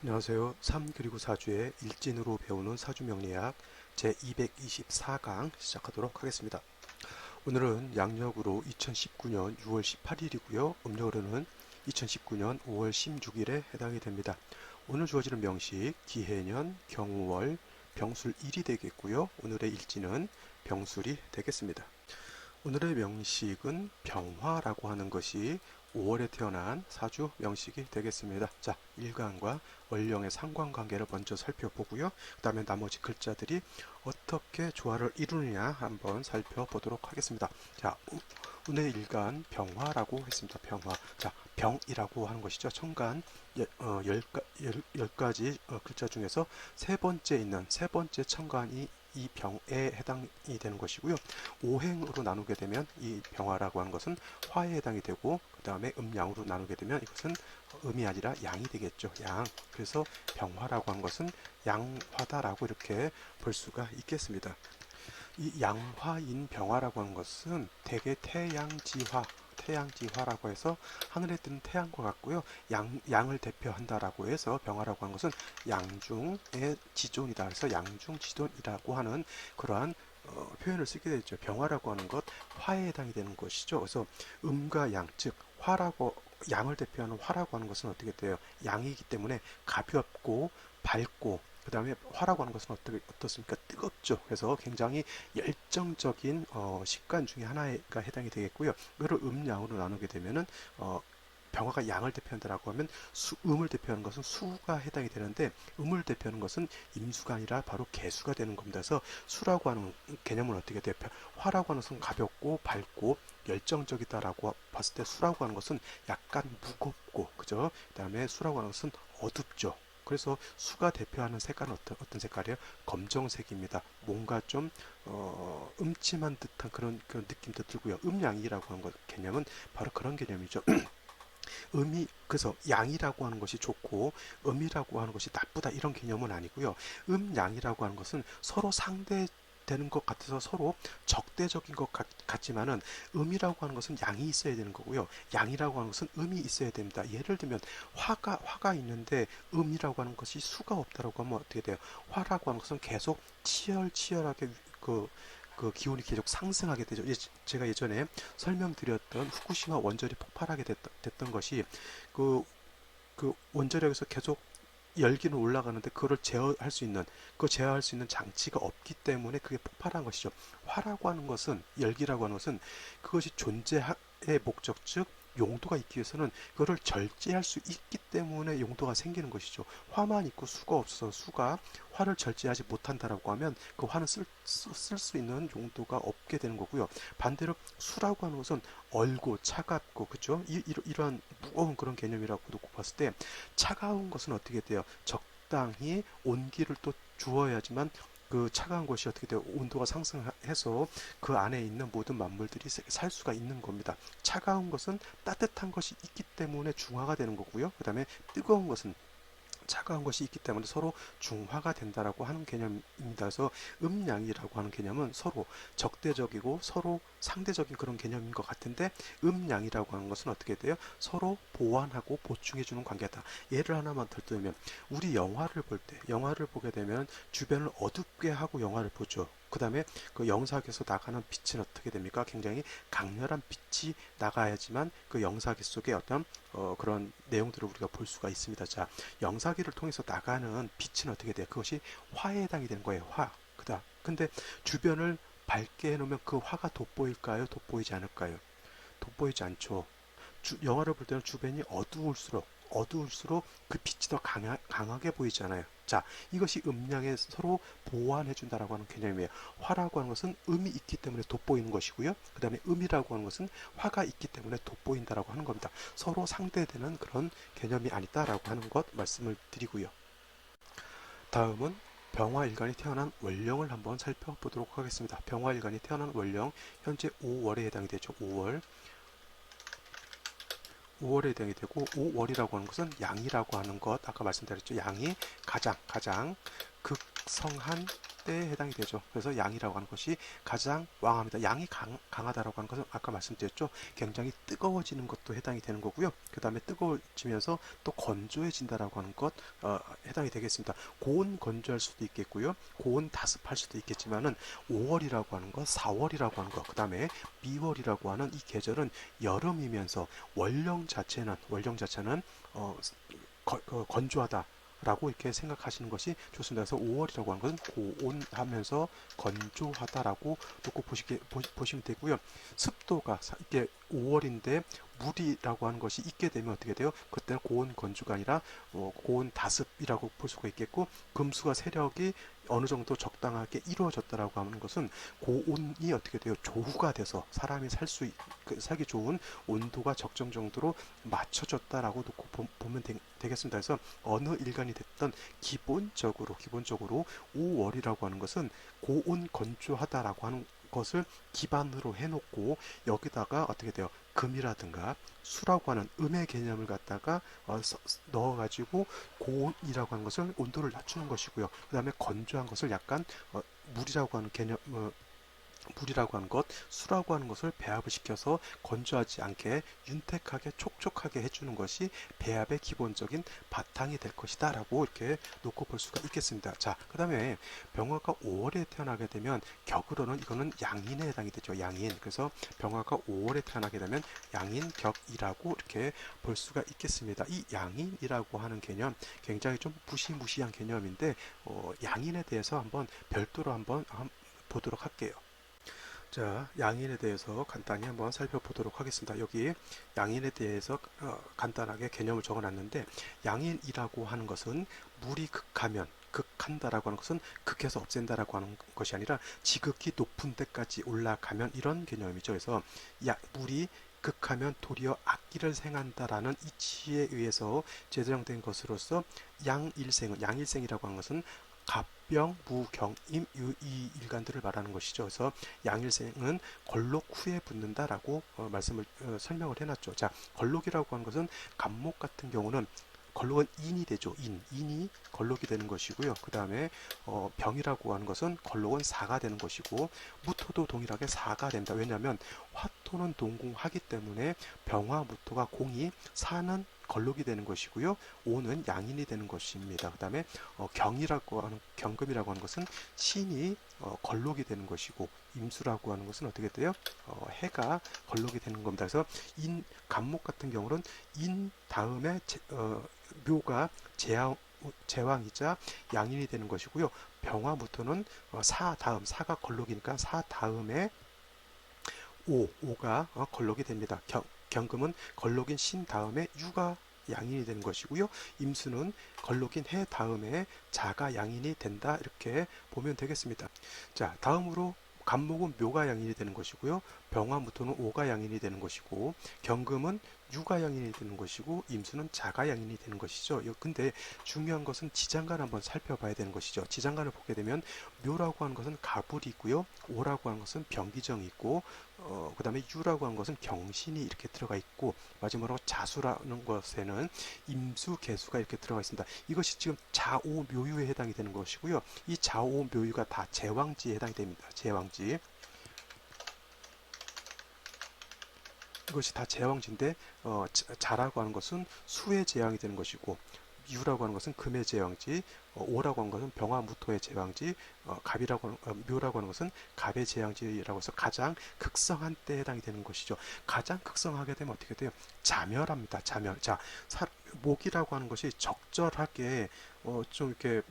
안녕하세요. 3 그리고 4주의 일진으로 배우는 사주명리학 제224강 시작하도록 하겠습니다. 오늘은 양력으로 2019년 6월 18일이고요. 음력으로는 2019년 5월 16일에 해당이 됩니다. 오늘 주어지는 명식 기해년, 경월, 병술일이 되겠고요. 오늘의 일진은 병술이 되겠습니다. 오늘의 명식은 병화라고 하는 것이 5월에 태어난 사주 명식이 되겠습니다. 자, 일간과 월령의 상관관계를 먼저 살펴보고요. 그 다음에 나머지 글자들이 어떻게 조화를 이루느냐 한번 살펴보도록 하겠습니다. 자, 오늘 일간 병화라고 했습니다. 병화. 자, 병이라고 하는 것이죠. 천간 10가지 글자 중에서 세 번째 있는 세 번째 천간이 이 병에 해당이 되는 것이고요. 오행으로 나누게 되면 이 병화라고 하는 것은 화에 해당이 되고 그 다음에 음양으로 나누게 되면 이것은 음이 아니라 양이 되겠죠. 양. 그래서 병화라고 하는 것은 양화다라고 이렇게 볼 수가 있겠습니다. 이 양화인 병화라고 하는 것은 대개 태양지화라고 해서 하늘에 뜨는 태양과 같고요. 양을 대표한다라고 해서 병화라고 하는 것은 양중의 지존이다. 그래서 양중지존이라고 하는 그러한 표현을 쓰게 되죠. 병화라고 하는 것 화에 해당이 되는 것이죠. 그래서 음과 양, 즉 화라고 양을 대표하는 화라고 하는 것은 어떻게 돼요? 양이기 때문에 가볍고 밝고 그 다음에 화라고 하는 것은 어떻습니까? 뜨겁죠. 그래서 굉장히 열정적인 식관 중에 하나가 해당이 되겠고요. 이거를 음양으로 나누게 되면은 병화가 양을 대표한다라고 하면 음을 대표하는 것은 수가 해당이 되는데 음을 대표하는 것은 임수가 아니라 바로 개수가 되는 겁니다. 그래서 수라고 하는 개념은 어떻게 돼요? 화라고 하는 것은 가볍고 밝고 열정적이다라고 봤을 때 수라고 하는 것은 약간 무겁고 그죠? 그다음에 수라고 하는 것은 어둡죠. 그래서 수가 대표하는 색깔은 어떤 색깔이에요? 검정색입니다. 뭔가 좀 음침한 듯한 그런 느낌도 들고요. 음양이라고 하는 개념은 바로 그런 개념이죠. 그래서 양이라고 하는 것이 좋고 음이라고 하는 것이 나쁘다 이런 개념은 아니고요. 양이라고 하는 것은 서로 상대되는 것 같아서 서로 적대적인 것 같지만은 음이라고 하는 것은 양이 있어야 되는 거고요. 양이라고 하는 것은 음이 있어야 됩니다. 예를 들면 화가 있는데 음이라고 하는 것이 수가 없다라고 하면 어떻게 돼요? 화라고 하는 것은 계속 치열하게 그 기온이 계속 상승하게 되죠. 제가 예전에 설명드렸던 후쿠시마 원전이 폭발하게 됐던 것이 그, 그 원자력에서 계속 열기는 올라가는데 그거를 제어할 수 있는 장치가 없기 때문에 그게 폭발한 것이죠. 화라고 하는 것은, 열기라고 하는 것은 그것이 존재의 목적, 즉, 용도가 있기 위해서는 그거를 절제할 수 있기 때문에 용도가 생기는 것이죠. 화만 있고 수가 없어서 수가 화를 절제하지 못한다라고 하면 그 화는 쓸 수 있는 용도가 없게 되는 거고요. 반대로 수라고 하는 것은 얼고 차갑고 그죠? 이러한 무거운 그런 개념이라고 놓고 봤을 때 차가운 것은 어떻게 돼요? 적당히 온기를 또 주어야지만 그 차가운 것이 어떻게 돼요? 온도가 상승해서 그 안에 있는 모든 만물들이 살 수가 있는 겁니다. 차가운 것은 따뜻한 것이 있기 때문에 중화가 되는 거고요. 그 다음에 뜨거운 것은 차가운 것이 있기 때문에 서로 중화가 된다라고 하는 개념입니다. 그래서 음양이라고 하는 개념은 서로 적대적이고 서로 상대적인 그런 개념인 것 같은데 음양이라고 하는 것은 어떻게 돼요? 서로 보완하고 보충해주는 관계다. 예를 하나만 더 들면 우리 영화를 보게 되면 주변을 어둡게 하고 영화를 보죠. 그 다음에 그 영상에서 나가는 빛은 어떻게 됩니까? 굉장히 강렬한 빛이 나가야지만 그 영상기 속에 어떤 그런 내용들을 우리가 볼 수가 있습니다. 자, 영상기를 통해서 나가는 빛은 어떻게 돼요? 그것이 화에 해당이 되는 거예요. 화. 근데 주변을 밝게 해놓으면 그 화가 돋보일까요? 돋보이지 않을까요? 돋보이지 않죠. 영화를 볼 때는 주변이 어두울수록 그 빛이 더 강하게 보이잖아요. 자, 이것이 음양에 서로 보완해준다라고 하는 개념이에요. 화라고 하는 것은 음이 있기 때문에 돋보이는 것이고요. 그 다음에 음이라고 하는 것은 화가 있기 때문에 돋보인다라고 하는 겁니다. 서로 상대되는 그런 개념이 아니다라고 하는 것 말씀을 드리고요. 다음은 병화일간이 태어난 월령을 한번 살펴보도록 하겠습니다. 병화일간이 태어난 월령, 현재 5월에 해당이 되죠. 5월에 해당이 되고 5월이라고 하는 것은 양이라고 하는 것 아까 말씀드렸죠. 양이 가장 극성한 때에 해당이 되죠. 그래서 양이라고 하는 것이 가장 왕합니다. 양이 강하다라고 하는 것은 아까 말씀드렸죠. 굉장히 뜨거워지는 것도 해당이 되는 거고요. 그 다음에 뜨거워지면서 또 건조해진다라고 하는 것 해당이 되겠습니다. 고온 건조할 수도 있겠고요. 고온 다습할 수도 있겠지만은 5월이라고 하는 것, 4월이라고 하는 것, 그 다음에 미월이라고 하는 이 계절은 여름이면서 원령 자체는 건조하다. 라고 이렇게 생각하시는 것이 좋습니다. 그래서 5월이라고 하는 것은 고온하면서 건조하다라고 놓고 보시면 되고요. 습도가 이게 5월인데 물이라고 하는 것이 있게 되면 어떻게 돼요? 그때는 고온 건조가 아니라 고온 다습이라고 볼 수가 있겠고, 금수가 세력이 어느 정도 적당하게 이루어졌다라고 하는 것은 고온이 어떻게 돼요? 조후가 돼서 사람이 살기 좋은 온도가 적정 정도로 맞춰졌다라고 놓고 보면 되겠습니다. 그래서 어느 일간이 됐던 기본적으로 5월이라고 하는 것은 고온 건조하다라고 하는 것을 기반으로 해놓고 여기다가 어떻게 돼요? 금이라든가 수라고 하는 음의 개념을 갖다가 넣어가지고 고온이라고 하는 것을 온도를 낮추는 것이고요. 그 다음에 건조한 것을 약간 물이라고 하는 개념, 물이라고 하는 것, 수라고 하는 것을 배합을 시켜서 건조하지 않게 윤택하게 촉촉하게 해주는 것이 배합의 기본적인 바탕이 될 것이다 라고 이렇게 놓고 볼 수가 있겠습니다. 자, 그 다음에 병화가 5월에 태어나게 되면 격으로는 이거는 양인에 해당이 되죠. 양인. 그래서 병화가 5월에 태어나게 되면 양인격이라고 이렇게 볼 수가 있겠습니다. 이 양인이라고 하는 개념 굉장히 좀 무시무시한 개념인데 양인에 대해서 한번 별도로 한번 보도록 할게요. 자, 양인에 대해서 간단히 한번 살펴보도록 하겠습니다. 여기 양인에 대해서 간단하게 개념을 적어놨는데, 양인이라고 하는 것은 물이 극한다라고 하는 것은 극해서 없앤다라고 하는 것이 아니라 지극히 높은 데까지 올라가면 이런 개념이죠. 그래서 물이 극하면 도리어 악기를 생한다라는 이치에 의해서 제정된 것으로서 양일생이라고 하는 것은 갑병, 무, 경, 임, 이 일간들을 말하는 것이죠. 그래서 양일생은 걸록 후에 붙는다라고 설명을 해놨죠. 자, 걸록이라고 하는 것은 갑목 같은 경우는 걸록은 인이 되죠. 인이 걸록이 되는 것이고요. 그 다음에 병이라고 하는 것은 걸록은 사가 되는 것이고, 무토도 동일하게 사가 된다. 왜냐하면 화토는 동공하기 때문에 병화, 무토가 공이 사는 걸록이 되는 것이고요. 오는 양인이 되는 것입니다. 그 다음에 경금이라고 하는 것은 신이 걸록이 되는 것이고, 임수라고 하는 것은 어떻게 돼요? 해가 걸록이 되는 겁니다. 그래서 간목 같은 경우는 인 다음에 묘가 제왕이자 양인이 되는 것이고요. 병화무토는 사가 걸록이니까 사 다음에 오가 걸록이 됩니다. 경금은 걸록인 신 다음에 유가 양인이 되는 것이고요. 임수는 걸록인 해 다음에 자가 양인이 된다. 이렇게 보면 되겠습니다. 자, 다음으로 간목은 묘가 양인이 되는 것이고요. 병화무토는 오가 양인이 되는 것이고, 경금은 유가 양인이 되는 것이고, 임수는 자가 양인이 되는 것이죠. 근데 중요한 것은 지장간 한번 살펴봐야 되는 것이죠. 지장간을 보게 되면 묘라고 하는 것은 가불이 있고요. 오라고 하는 것은 병기정이 있고, 그 다음에 유라고 하는 것은 경신이 이렇게 들어가 있고, 마지막으로 자수라는 것에는 임수, 개수가 이렇게 들어가 있습니다. 이것이 지금 자오묘유에 해당이 되는 것이고요. 이 자오묘유가 다 제왕지에 해당이 됩니다. 제왕지. 이것이 다 제왕지인데 자라고 하는 것은 수의 제왕이 되는 것이고, 유라고 하는 것은 금의 제왕지, 오라고 하는 것은 병화무토의 제왕지, 묘라고 하는 것은 갑의 제왕지라고 해서 가장 극성한 때에 해당이 되는 것이죠. 가장 극성하게 되면 어떻게 돼요? 자멸합니다. 자멸. 자, 목이라고 하는 것이 적절하게 좀 이렇게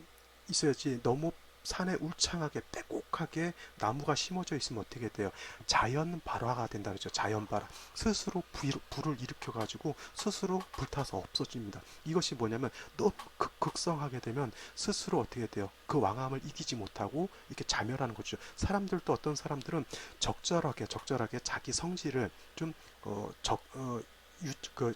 있어야지, 너무 산에 울창하게 빼곡하게 나무가 심어져 있으면 어떻게 돼요? 자연 발화가 된다 그러죠. 자연 발화. 스스로 불을 일으켜 가지고 스스로 불타서 없어집니다. 이것이 뭐냐면 너무 극성하게 되면 스스로 어떻게 돼요? 그 왕함을 이기지 못하고 이렇게 자멸하는 거죠. 사람들도 어떤 사람들은 적절하게 자기 성질을 좀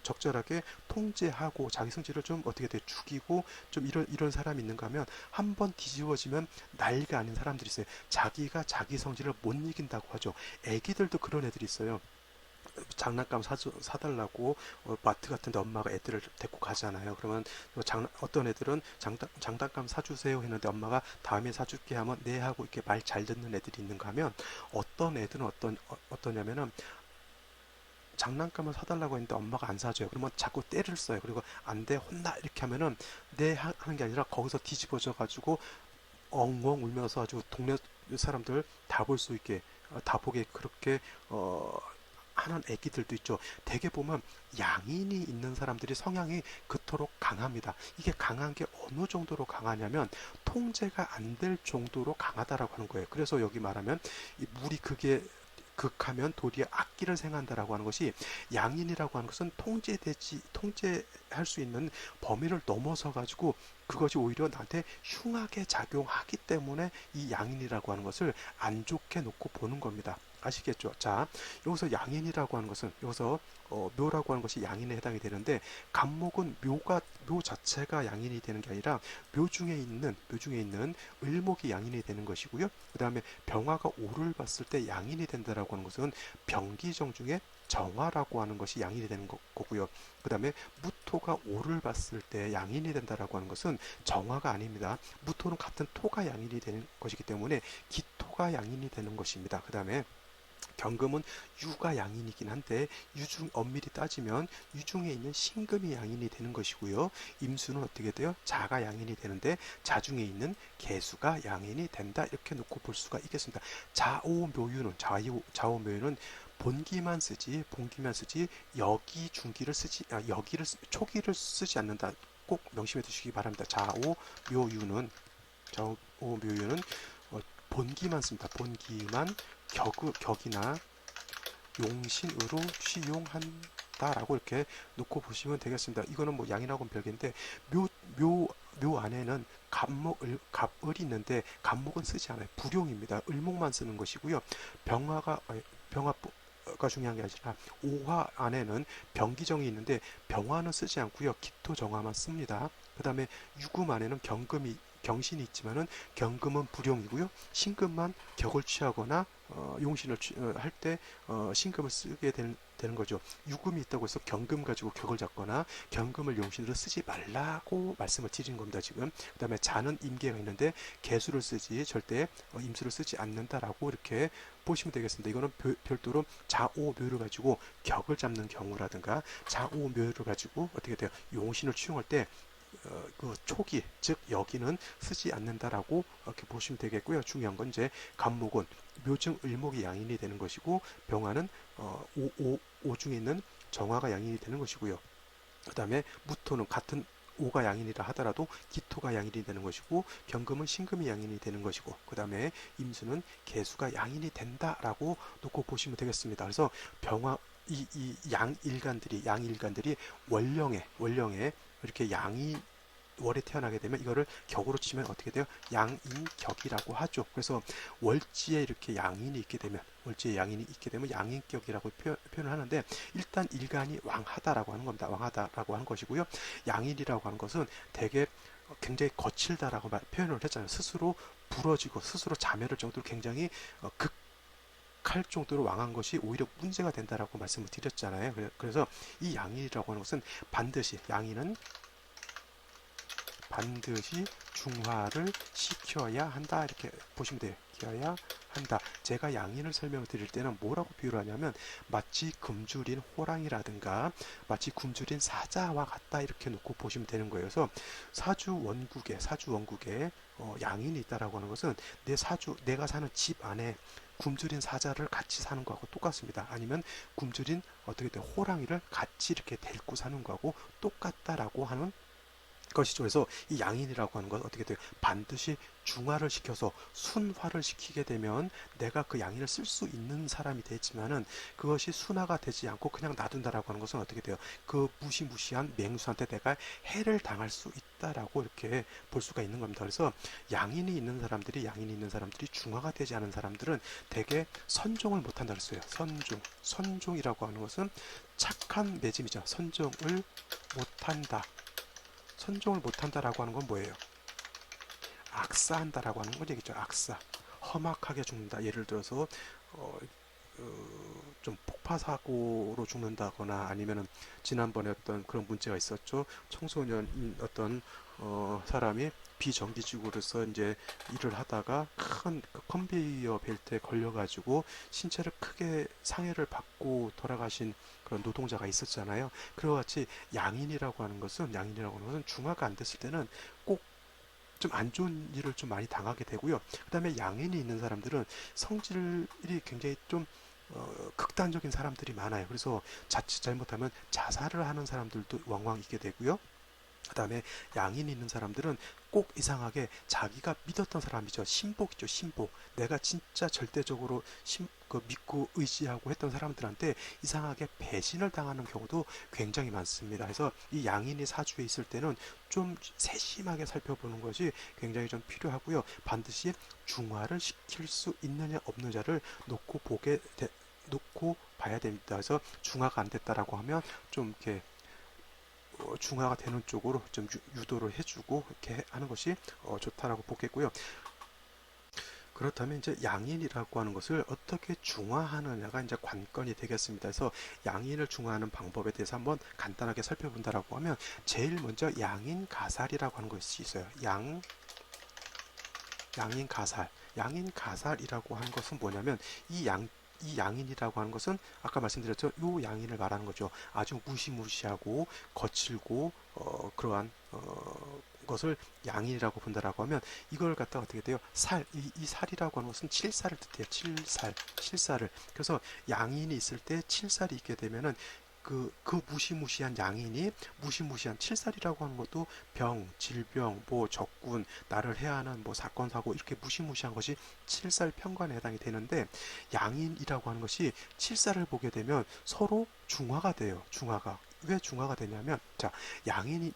적절하게 통제하고 자기 성질을 좀 어떻게 돼 죽이고 좀 이런 사람이 있는가 하면, 한 번 뒤집어지면 난리가 아닌 사람들이 있어요. 자기가 자기 성질을 못 이긴다고 하죠. 애기들도 그런 애들이 있어요. 장난감 사달라고 마트 같은 데 엄마가 애들을 데리고 가잖아요. 그러면 어떤 애들은 장난감 사주세요 했는데 엄마가 다음에 사줄게 하면 네 하고 이렇게 말 잘 듣는 애들이 있는가 하면 어떤 애들은 어떠냐면은 장난감을 사달라고 했는데 엄마가 안 사줘요. 그러면 자꾸 때를 써요. 그리고 안 돼, 혼나 이렇게 하면은 네 하는 게 아니라 거기서 뒤집어져 가지고 엉엉 울면서 아주 동네 사람들 다 볼 수 있게 다 보게 그렇게 어, 하는 애기들도 있죠. 대개 보면 양인이 있는 사람들이 성향이 그토록 강합니다. 이게 강한 게 어느 정도로 강하냐면 통제가 안 될 정도로 강하다라고 하는 거예요. 그래서 여기 말하면 이 물이 그게 극하면 도리에 악기를 생한다라고 하는 것이 양인이라고 하는 것은 통제할 수 있는 범위를 넘어서 가지고 그것이 오히려 나한테 흉하게 작용하기 때문에 이 양인이라고 하는 것을 안 좋게 놓고 보는 겁니다. 아시겠죠? 자, 여기서 양인이라고 하는 것은 여기서 묘라고 하는 것이 양인에 해당이 되는데 간목은 묘 자체가 양인이 되는 게 아니라 묘 중에 있는 을목이 양인이 되는 것이고요. 그 다음에 병화가 오를 봤을 때 양인이 된다라고 하는 것은 병기정 중에 정화라고 하는 것이 양인이 되는 거고요. 그 다음에 무토가 오를 봤을 때 양인이 된다라고 하는 것은 정화가 아닙니다. 무토는 같은 토가 양인이 되는 것이기 때문에 기토가 양인이 되는 것입니다. 그 다음에 경금은 유가 양인이긴 한데 유중 엄밀히 따지면 유중에 있는 신금이 양인이 되는 것이고요. 임수는 어떻게 돼요? 자가 양인이 되는데 자중에 있는 개수가 양인이 된다. 이렇게 놓고 볼 수가 있겠습니다. 좌오묘유는 본기만 쓰지 여기 중기를 쓰지 초기를 쓰지 않는다. 꼭 명심해 두시기 바랍니다. 좌오묘유는 본기만 씁니다. 본기만 격이나 용신으로 시용한다라고 이렇게 놓고 보시면 되겠습니다. 이거는 뭐 양이라고는 별개인데 묘, 묘 안에는 갑을이 있는데 갑목은 쓰지 않아요. 불용입니다. 을목만 쓰는 것이고요. 병화가 중요한 게 아니라 오화 안에는 병기정이 있는데 병화는 쓰지 않고요. 기토정화만 씁니다. 그 다음에 유금 안에는 경신이 있지만은 경금은 불용이고요. 신금만 격을 취하거나 용신을 할 때 신금을 쓰게 되는 거죠. 유금이 있다고 해서 경금 가지고 격을 잡거나 경금을 용신으로 쓰지 말라고 말씀을 드리는 겁니다. 지금 그 다음에 자는 임계가 있는데 개수를 쓰지 절대 임수를 쓰지 않는다라고 이렇게 보시면 되겠습니다. 이거는 별도로 자오묘를 가지고 격을 잡는 경우라든가 자오묘를 가지고 어떻게 돼요? 용신을 취용할 때 그 초기 즉 여기는 쓰지 않는다라고 이렇게 보시면 되겠고요. 중요한 건 이제 간목은 묘증 을목이 양인이 되는 것이고 병화는 오중에 있는 정화가 양인이 되는 것이고요. 그 다음에 무토는 같은 오가 양인이라 하더라도 기토가 양인이 되는 것이고 경금은 신금이 양인이 되는 것이고 그 다음에 임수는 개수가 양인이 된다라고 놓고 보시면 되겠습니다. 그래서 병화 이 양일간들이 원령에 이렇게 양이 월에 태어나게 되면 이거를 격으로 치면 어떻게 돼요? 양인격이라고 하죠. 그래서 월지에 이렇게 월지에 양인이 있게 되면 양인격이라고 표현을 하는데 일단 일간이 왕하다라고 하는 겁니다. 왕하다라고 하는 것이고요. 양인이라고 하는 것은 되게 굉장히 거칠다라고 표현을 했잖아요. 스스로 부러지고 스스로 자멸할 정도로 굉장히 극할 정도로 왕한 것이 오히려 문제가 된다라고 말씀을 드렸잖아요. 그래서 이 양인이라고 하는 것은 양인은 반드시 중화를 시켜야 한다. 이렇게 보시면 돼요. 시켜야 한다. 제가 양인을 설명을 드릴 때는 뭐라고 비유를 하냐면 마치 굶주린 호랑이라든가 마치 굶주린 사자와 같다. 이렇게 놓고 보시면 되는 거예요. 그래서 사주 원국에 양인이 있다라고 하는 것은 내가 사는 집 안에 굶주린 사자를 같이 사는 거하고 똑같습니다. 아니면 굶주린 어떻게 돼 호랑이를 같이 이렇게 데리고 사는 거하고 똑같다라고 하는 것이죠. 그래서 이 양인이라고 하는 건 어떻게 돼요? 반드시 중화를 시켜서 순화를 시키게 되면 내가 그 양인을 쓸 수 있는 사람이 되지만은 그것이 순화가 되지 않고 그냥 놔둔다라고 하는 것은 어떻게 돼요? 그 무시무시한 맹수한테 내가 해를 당할 수 있다라고 이렇게 볼 수가 있는 겁니다. 그래서 양인이 있는 사람들이 중화가 되지 않은 사람들은 대개 선종을 못한다 그랬어요. 선종이라고 하는 것은 착한 매짐이죠. 선종을 못한다라고 하는 건 뭐예요? 악사한다라고 하는 건 얘기죠. 악사. 험악하게 죽는다. 예를 들어서 좀 돌파 사고로 죽는다거나 아니면은 지난번에 어떤 그런 문제가 있었죠. 청소년인 어떤 사람이 비정규직으로서 이제 일을 하다가 큰 그 컨베이어 벨트에 걸려가지고 신체를 크게 상해를 받고 돌아가신 그런 노동자가 있었잖아요. 그와 같이 양인이라고 하는 것은 중화가 안 됐을 때는 꼭 좀 안 좋은 일을 좀 많이 당하게 되고요. 그 다음에 양인이 있는 사람들은 성질이 굉장히 좀 극단적인 사람들이 많아요. 그래서 자칫 잘못하면 자살을 하는 사람들도 왕왕 있게 되고요. 그 다음에 양인이 있는 사람들은 꼭 이상하게 자기가 믿었던 사람이죠. 신복이죠. 신복. 내가 진짜 절대적으로 믿고 의지하고 했던 사람들한테 이상하게 배신을 당하는 경우도 굉장히 많습니다. 그래서 이 양인이 사주에 있을 때는 좀 세심하게 살펴보는 것이 굉장히 좀 필요하고요. 반드시 중화를 시킬 수 있느냐 없느냐를 놓고 봐야 됩니다. 그래서 중화가 안 됐다라고 하면 좀 이렇게 중화가 되는 쪽으로 좀 유도를 해주고 이렇게 하는 것이 좋다라고 보겠고요. 그렇다면 이제 양인이라고 하는 것을 어떻게 중화하느냐가 이제 관건이 되겠습니다. 그래서 양인을 중화하는 방법에 대해서 한번 간단하게 살펴본다라고 하면 제일 먼저 양인 가살이라고 하는 것이 있어요. 양인 가살. 양인 가살이라고 하는 것은 뭐냐면 이 양인이라고 하는 것은 아까 말씀드렸죠. 요 양인을 말하는 거죠. 아주 무시무시하고 거칠고 그러한 것을 양인이라고 본다라고 하면 이걸 갖다가 어떻게 돼요? 이 살이라고 하는 것은 칠살을 뜻해요. 칠살을. 그래서 양인이 있을 때 칠살이 있게 되면은 그 무시무시한 양인이 무시무시한 칠살이라고 하는 것도 질병, 뭐 적군, 나를 해야 하는 뭐 사건, 사고 이렇게 무시무시한 것이 칠살 편관에 해당이 되는데 양인이라고 하는 것이 칠살을 보게 되면 서로 중화가 돼요. 중화가. 왜 중화가 되냐면 자 양인이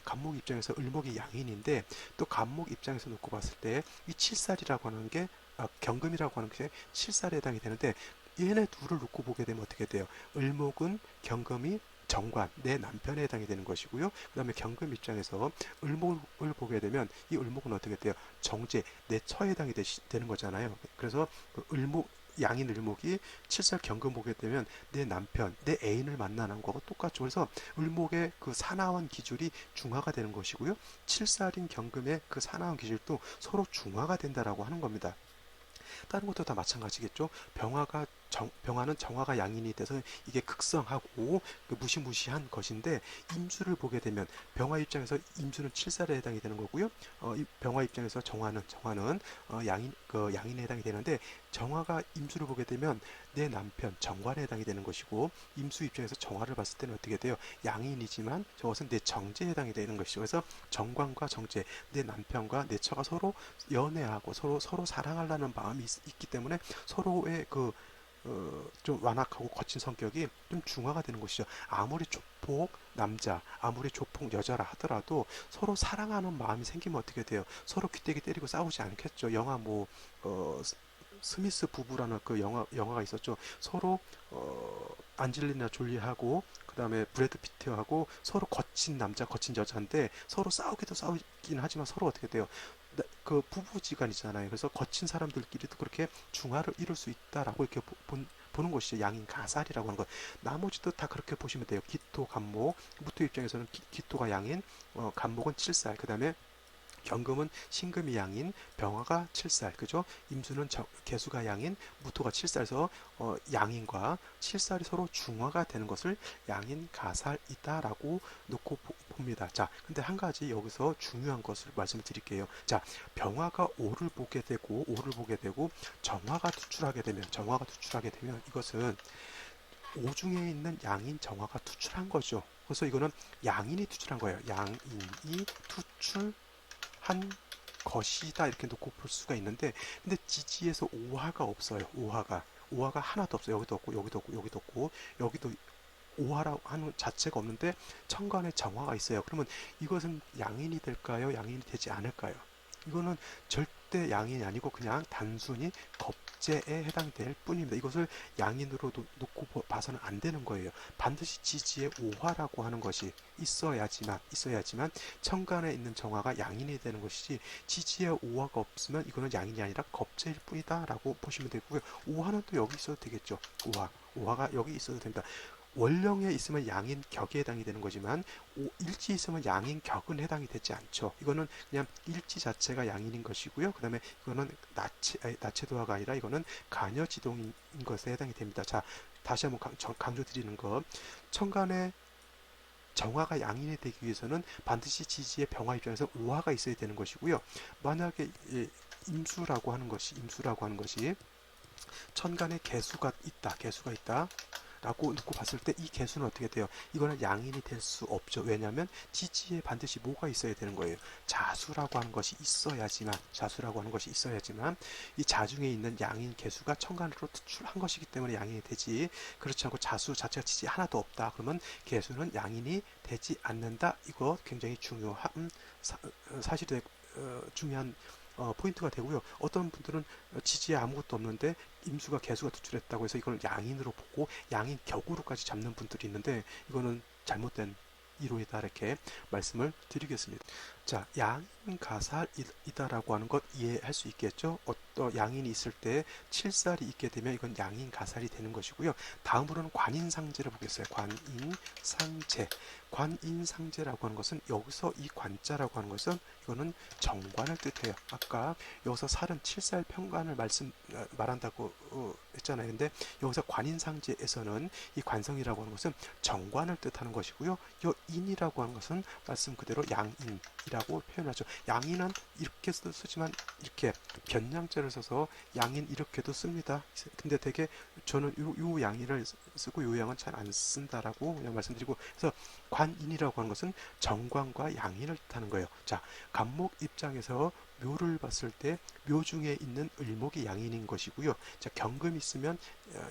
간목 입장에서 을목이 양인인데 또 간목 입장에서 놓고 봤을 때 이 칠살이라고 하는 게 경금이라고 하는 게 칠살에 해당이 되는데 얘네 둘을 놓고 보게 되면 어떻게 돼요? 을목은 경금이 정관, 내 남편에 해당이 되는 것이고요. 그 다음에 경금 입장에서 을목을 보게 되면 이 을목은 어떻게 돼요? 정제, 내 처에 해당이 되는 거잖아요. 그래서 그 양인 을목이 칠살 경금 보게 되면 내 남편, 내 애인을 만나는 거하고 똑같죠. 그래서 을목의 그 사나운 기줄이 중화가 되는 것이고요. 칠살인 경금의 그 사나운 기줄도 서로 중화가 된다라고 하는 겁니다. 다른 것도 다 마찬가지겠죠. 병화는 정화가 양인이 돼서 이게 극성하고 무시무시한 것인데 임수를 보게 되면 병화 입장에서 임수는 칠살에 해당이 되는 거고요. 이 병화 입장에서 정화는 양인에 해당이 되는데 정화가 임수를 보게 되면 내 남편 정관에 해당이 되는 것이고 임수 입장에서 정화를 봤을 때는 어떻게 돼요? 양인이지만 저것은 내 정제에 해당이 되는 것이죠. 그래서 정관과 정제, 내 남편과 내 처가 서로 연애하고 서로 사랑하려는 마음이 있기 때문에 서로의 좀 완악하고 거친 성격이 좀 중화가 되는 것이죠. 아무리 조폭 남자, 아무리 조폭 여자라 하더라도 서로 사랑하는 마음이 생기면 어떻게 돼요? 서로 귀때기 때리고 싸우지 않겠죠. 영화 스미스 부부라는 그 영화가 있었죠. 서로 안젤리나 졸리하고 그 다음에 브래드 피트하고 서로 거친 남자, 거친 여자인데 서로 싸우기도 싸우긴 하지만 서로 어떻게 돼요? 그 부부지간이잖아요. 그래서 거친 사람들끼리도 그렇게 중화를 이룰 수 있다라고 이렇게 보는 것이죠. 양인 가살이라고 하는 것. 나머지도 다 그렇게 보시면 돼요. 기토, 간목. 무토 입장에서는 기토가 양인, 간목은 칠살. 그 다음에 경금은 신금이 양인, 병화가 칠살, 그죠? 임수는 개수가 양인, 무토가 칠살에서 양인과 칠살이 서로 중화가 되는 것을 양인 가살이다라고 놓고 봅니다. 자, 근데 한 가지 여기서 중요한 것을 말씀을 드릴게요. 자, 병화가 오를 보게 되고 정화가 투출하게 되면 이것은 오중에 있는 양인 정화가 투출한 거죠. 그래서 이거는 양인이 투출한 거예요. 양인이 투출 한 것이다 이렇게 놓고 볼 수가 있는데 근데 지지에서 오화가 없어요. 오화가 하나도 없어요. 여기도 없고 여기도 오화라고 하는 자체가 없는데 천간에 정화가 있어요. 그러면 이것은 양인이 될까요? 양인이 되지 않을까요? 이거는 절대 양인이 아니고 그냥 단순히 겁재에 해당될 뿐입니다. 이것을 양인으로 놓고 봐서는 안 되는 거예요. 반드시 지지에 오화라고 하는 것이 있어야지만 천간에 있는 정화가 양인이 되는 것이지 지지에 오화가 없으면 이거는 양인이 아니라 겁재일 뿐이다라고 보시면 되고요. 오화는 또 여기 있어도 되겠죠. 오화가 여기 있어도 됩니다. 원령에 있으면 양인 격에 해당이 되는 거지만 일지 있으면 양인 격은 해당이 되지 않죠. 이거는 그냥 일지 자체가 양인인 것이고요. 그 다음에 이거는 나체도화가 아니라 이거는 간여지동인 것에 해당이 됩니다. 자, 다시 한번 강조 드리는 것. 천간에 정화가 양인이 되기 위해서는 반드시 지지의 병화 입장에서 오화가 있어야 되는 것이고요. 만약에 임수라고 하는 것이 천간에 개수가 있다 라고 놓고 봤을 때 이 개수는 어떻게 돼요? 이거는 양인이 될 수 없죠. 왜냐하면 지지에 반드시 뭐가 있어야 되는 거예요. 자수라고 하는 것이 있어야지만 이 자중에 있는 양인 개수가 천간으로 투출한 것이기 때문에 양인이 되지, 그렇지 않고 자수 자체가 지지에 하나도 없다 그러면 개수는 양인이 되지 않는다. 이거 굉장히 중요한 사실에 중요한 포인트가 되고요. 어떤 분들은 지지에 아무것도 없는데 임수가 개수가 투출했다고 해서 이걸 양인으로 보고 양인 격으로까지 잡는 분들이 있는데 이거는 잘못된 이론이다 이렇게 말씀을 드리겠습니다. 자, 양인 가살이다라고 하는 것 이해할 수 있겠죠? 어떤 양인이 있을 때 칠살이 있게 되면 이건 양인 가살이 되는 것이고요. 다음으로는 관인상제를 보겠어요. 관인상제라고 하는 것은 여기서 이 관자라고 하는 것은 이거는 정관을 뜻해요. 아까 여기서 살은 칠살 평관을 말한다고 했잖아요. 근데 여기서 관인상제에서는 이 관성이라고 하는 것은 정관을 뜻하는 것이고요. 이 인이라고 하는 것은 말씀 그대로 양인이라고 표현하죠. 양인은 이렇게 쓰지만 이렇게 변양자를 써서 양인 이렇게도 씁니다. 근데 되게 저는 요 양인을 쓰고 요 양은 잘 안 쓴다라고 그냥 말씀드리고, 그래서 관인이라고 하는 것은 정관과 양인을 뜻하는 거예요. 자, 간목 입장에서 묘를 봤을 때 묘 중에 있는 을목이 양인인 것이고요. 자, 경금이 있으면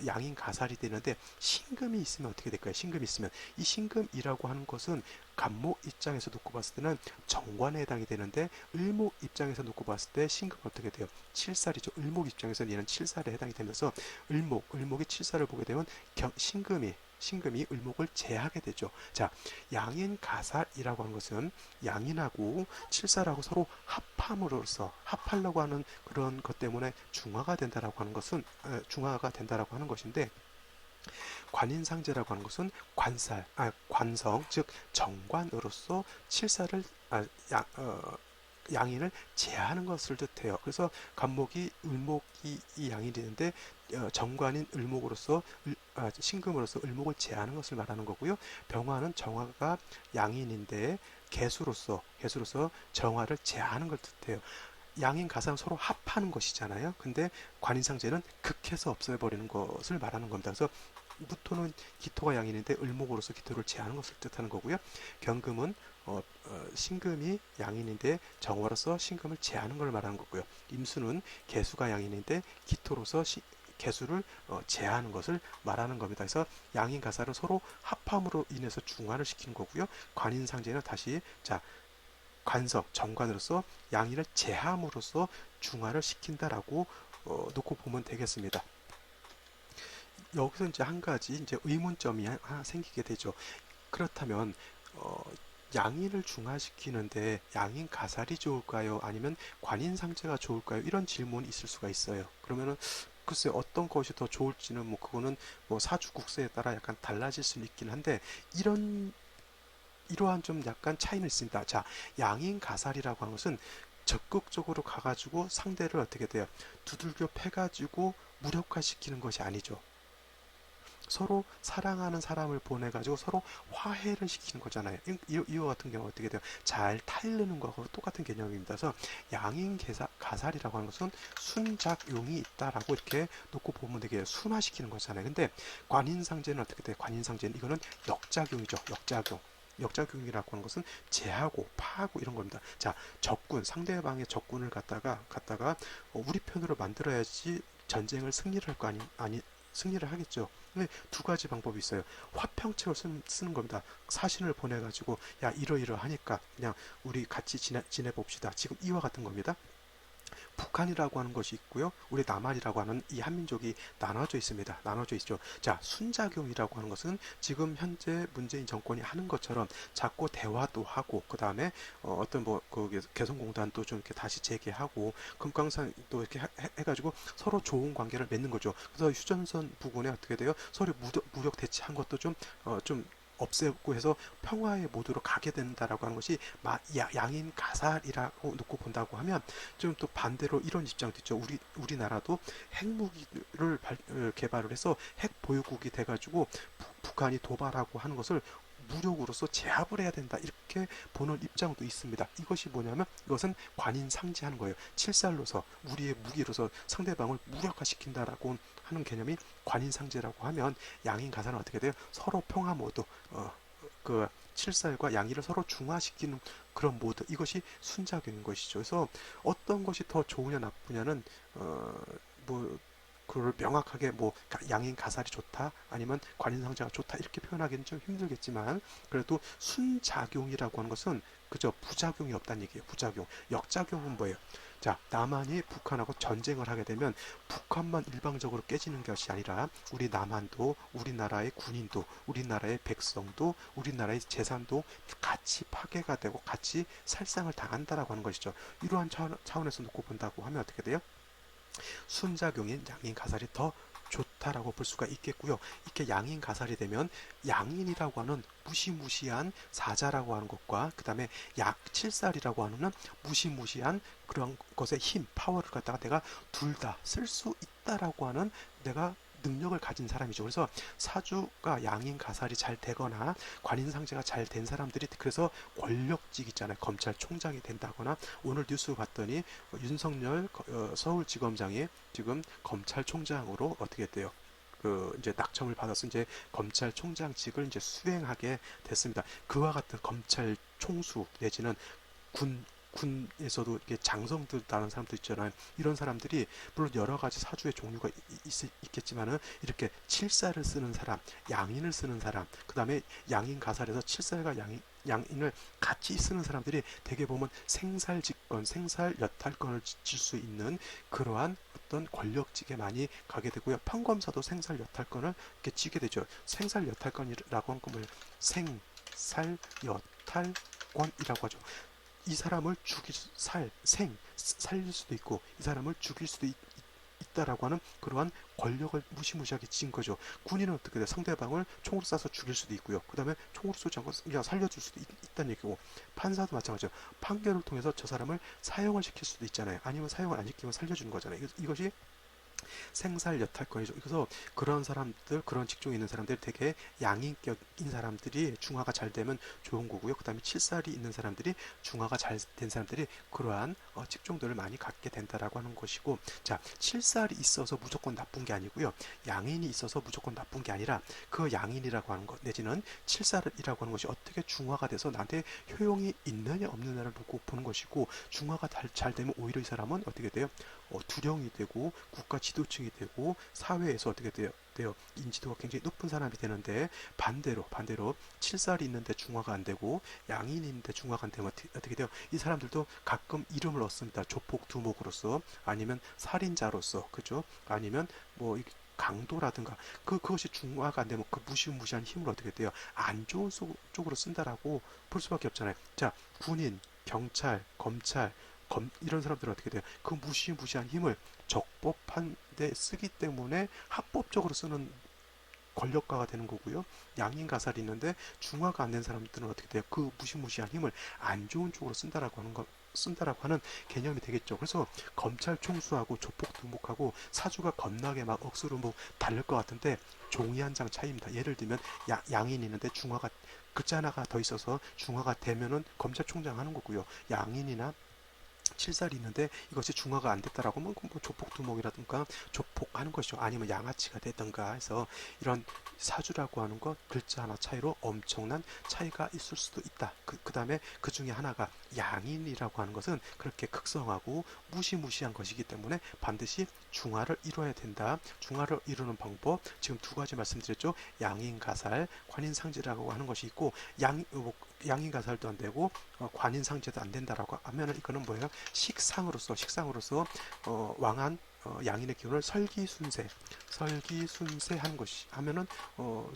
양인 가살이 되는데 신금이 있으면 어떻게 될까요? 신금이 있으면 이 신금이라고 하는 것은 간목 입장에서 놓고 봤을 때는 정관에 해당이 되는데 을목 입장에서 놓고 봤을 때 신금은 어떻게 돼요? 칠살이죠. 을목 입장에서는 얘는 칠살에 해당이 되면서 을목이 칠살을 보게 되면 신금이 을목을 제하게 되죠. 자, 양인 가살이라고 하는 것은 양인하고 칠살하고 서로 합하려고 하는 그런 것 때문에 중화가 된다라고 하는 것인데, 관인상제라고 하는 것은 관성, 즉 정관으로서 칠살을 양인을 제하는 것을 뜻해요. 그래서 간목이 을목이 이 양인이 되는데 정관인 을목으로서 신금으로서 을목을 제하는 것을 말하는 거고요. 병화는 정화가 양인인데 개수로서 정화를 제하는 걸 뜻해요. 양인 가상 서로 합하는 것이잖아요. 근데 관인상제는 극해서 없애버리는 것을 말하는 겁니다. 그래서 무토는 기토가 양인인데 을목으로서 기토를 제하는 것을 뜻하는 거고요. 경금은 신금이 양인인데 정화로서 신금을 제하는 걸 말하는 거고요. 임수는 개수가 양인인데 기토로서 개수를 제하는 것을 말하는 겁니다. 그래서 양인 가살은 서로 합함으로 인해서 중화를 시키는 거고요. 관인상제는 다시 관성, 정관으로서 양인을 제함으로써 중화를 시킨다라고 놓고 보면 되겠습니다. 여기서 이제 한 가지 이제 의문점이 하나 생기게 되죠. 그렇다면 양인을 중화시키는데 양인 가살이 좋을까요? 아니면 관인상제가 좋을까요? 이런 질문이 있을 수가 있어요. 그러면은 글쎄 어떤 것이 더 좋을지는 그거는 사주국세에 따라 약간 달라질 수는 있긴 한데 이러한 좀 약간 차이는 있습니다. 자, 양인 가살이라고 하는 것은 적극적으로 가가지고 상대를 어떻게 돼요? 두들겨 패가지고 무력화시키는 것이 아니죠. 서로 사랑하는 사람을 보내가지고 서로 화해를 시키는 거잖아요. 이와 같은 경우 어떻게 돼요? 잘 타이르는 거하고 똑같은 개념입니다. 그래서 양인 가살이라고 하는 것은 순작용이 있다라고 이렇게 놓고 보면 되게 순화시키는 거잖아요. 근데 관인상제는 어떻게 돼요? 관인상제는 이거는 역작용이죠. 역작용이라고 하는 것은 제하고 파하고 이런 겁니다. 자, 상대방의 적군을 갖다가 우리 편으로 만들어야지 전쟁을 승리를 할 거 승리를 하겠죠. 근데 두 가지 방법이 있어요. 화평책을 쓰는 겁니다. 사신을 보내가지고 이러이러하니까 그냥 우리 같이 지내봅시다. 지금 이와 같은 겁니다. 북한이라고 하는 것이 있고요. 우리 남한이라고 하는 이 한민족이 나눠져 있습니다. 나눠져 있죠. 자, 순작용이라고 하는 것은 지금 현재 문재인 정권이 하는 것처럼 자꾸 대화도 하고 그 다음에 어떤 그 개성공단도 좀 이렇게 다시 재개하고 금강산도 이렇게 해가지고 서로 좋은 관계를 맺는 거죠. 그래서 휴전선 부근에 어떻게 돼요? 서로 무력 대치한 것도 좀 없애고 해서 평화의 모드로 가게 된다라고 하는 것이 양인 가살이라고 놓고 본다고 하면 좀 또 반대로 이런 입장도 있죠. 우리나라도 핵무기를 개발을 해서 핵 보유국이 돼가지고 북한이 도발하고 하는 것을 무력으로서 제압을 해야 된다 이렇게 보는 입장도 있습니다. 이것이 뭐냐면 이것은 관인상지하는 거예요. 칠살로서 우리의 무기로서 상대방을 무력화시킨다라고 하는 개념이 관인상제라고 하면 양인 가사는 어떻게 돼요? 서로 평화 모드, 그 칠살과 양이를 서로 중화시키는 그런 모드, 이것이 순작용인 것이죠. 그래서 어떤 것이 더 좋으냐 나쁘냐는 뭐 그걸 명확하게 뭐 양인 가살이 좋다 아니면 관인상제가 좋다 이렇게 표현하기는 좀 힘들겠지만 그래도 순작용이라고 하는 것은 그저 부작용이 없다는 얘기예요. 부작용. 역작용은 뭐예요? 자, 남한이 북한하고 전쟁을 하게 되면 북한만 일방적으로 깨지는 것이 아니라 우리 남한도 우리나라의 군인도 우리나라의 백성도 우리나라의 재산도 같이 파괴가 되고 같이 살상을 당한다라고 하는 것이죠. 이러한 차원에서 놓고 본다고 하면 어떻게 돼요? 순작용인 양인 가살이 더 좋다라고 볼 수가 있겠고요. 이렇게 양인 가살이 되면 양인이라고 하는 무시무시한 사자라고 하는 것과 그 다음에 칠살이라고 하는 무시무시한 그런 것의 힘, 파워를 갖다가 내가 둘 다 쓸 수 있다라고 하는 내가 능력을 가진 사람이죠. 그래서 사주가 양인 가살이 잘 되거나 관인상제가 잘 된 사람들이 그래서 권력직 있잖아요. 검찰총장이 된다거나 오늘 뉴스 봤더니 윤석열 서울지검장이 지금 검찰총장으로 어떻게 돼요? 그 이제 낙점을 받아서 이제 검찰총장직을 이제 수행하게 됐습니다. 그와 같은 검찰 총수 내지는 군 군에서도 이렇게 장성들 다는 사람도 있잖아요. 이런 사람들이 물론 여러 가지 사주의 종류가 있겠지만은 이렇게 칠살을 쓰는 사람, 양인을 쓰는 사람, 그 다음에 양인 가살에서 칠살과 양인을 같이 쓰는 사람들이 대개 보면 생살직권, 생살여탈권을 질 수 있는 그러한 어떤 권력직에 많이 가게 되고요. 평검사도 생살여탈권을 이렇게 쥐게 되죠. 생살여탈권이라고 하는 건 생살여탈권이라고 하죠. 이 사람을 살릴 수도 있고 이 사람을 죽일 수도 있다라고 하는 그러한 권력을 무시무시하게 진 거죠. 군인은 어떻게 돼? 상대방을 총으로 쏴서 죽일 수도 있고요. 그 다음에 총으로 쏘지 않고 그냥 살려줄 수도 있다는 얘기고 판사도 마찬가지죠. 판결을 통해서 저 사람을 사형을 시킬 수도 있잖아요. 아니면 사형을 안 시키면 살려주는 거잖아요. 이것이 생살여탈권이죠. 그래서 그런 사람들, 그런 직종에 있는 사람들 되게 양인격인 사람들이 중화가 잘 되면 좋은 거고요. 그 다음에 칠살이 있는 사람들이 중화가 잘 된 사람들이 그러한 직종들을 많이 갖게 된다라고 하는 것이고, 자, 칠살이 있어서 무조건 나쁜 게 아니고요. 양인이 있어서 무조건 나쁜 게 아니라 그 양인이라고 하는 것 내지는 칠살이라고 하는 것이 어떻게 중화가 돼서 나한테 효용이 있느냐 없느냐를 보고 보는 것이고, 중화가 잘 되면 오히려 이 사람은 어떻게 돼요? 두령이 되고 국가 지도층이 되고 사회에서 어떻게 돼요? 인지도가 굉장히 높은 사람이 되는데 반대로 칠살이 있는데 중화가 안 되고 양인이 있는데 중화가 안 되면 어떻게 돼요? 이 사람들도 가끔 이름을 얻습니다. 조폭 두목으로서 아니면 살인자로서 그죠? 아니면 뭐 강도라든가 그것이 중화가 안 되면 그 무시무시한 힘을 어떻게 돼요? 안 좋은 쪽으로 쓴다라고 볼 수밖에 없잖아요. 자, 군인, 경찰, 검찰 이런 사람들은 어떻게 돼요? 그 무시무시한 힘을 적법한 데 쓰기 때문에 합법적으로 쓰는 권력가가 되는 거고요. 양인 가살이 있는데 중화가 안 된 사람들은 어떻게 돼요? 그 무시무시한 힘을 안 좋은 쪽으로 쓴다라고 하는 개념이 되겠죠. 그래서 검찰 총수하고 조폭 두목하고 사주가 겁나게 막 억수로 뭐 다를 것 같은데 종이 한 장 차이입니다. 예를 들면 양인이 있는데 중화가 글자 하나가 더 있어서 중화가 되면은 검찰총장 하는 거고요. 양인이나 칠살이 있는데 이것이 중화가 안 됐다라고 하면 뭐 조폭두목이라든가 조폭하는 것이죠. 아니면 양아치가 되든가 해서 이런 사주라고 하는 것 글자 하나 차이로 엄청난 차이가 있을 수도 있다. 그 다음에 그 중에 하나가 양인이라고 하는 것은 그렇게 극성하고 무시무시한 것이기 때문에 반드시 중화를 이뤄야 된다. 중화를 이루는 방법 지금 두 가지 말씀드렸죠. 양인가살, 관인상지라고 하는 것이 있고 양인가살도 안 되고 관인상제도 안 된다라고 하면은 이거는 뭐예요? 식상으로서 왕한 양인의 기운을 설기순세한 것이 하면은